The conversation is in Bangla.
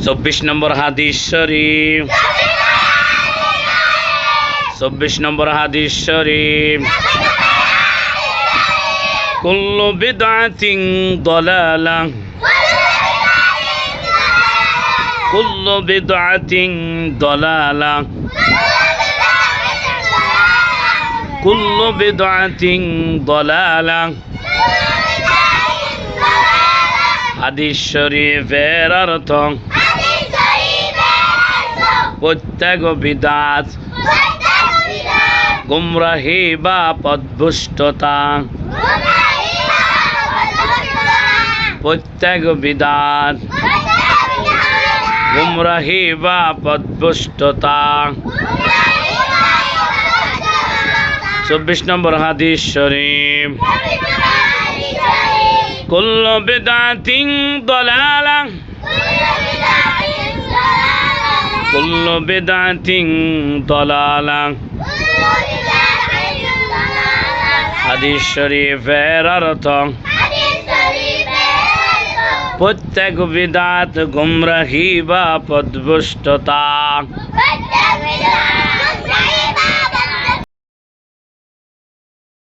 24 নম্বর হাদিস শরীফ 24 নম্বর হাদিস শরীফ কুল্লু বিদআতিন দালালা কুল্লু বিদআতিন দালালা কুল্লু বিদআতিন দালালা হাদিস শরীফের অর্থ প্রত্যেক বিদআত গুমরাহি বা পথভ্রষ্টতা প্রত্যেক বিদআত গুমরাহি বা পথভ্রষ্টতা 24 নম্বর হাদিস শরীফ কুল্লু বিদআতিন দালালা কুল্লু বিদআতিন দালালা হাদিস শরীফের অর্থ প্রত্যেক বিদআত গুমরাহি বা পথভ্রষ্টতা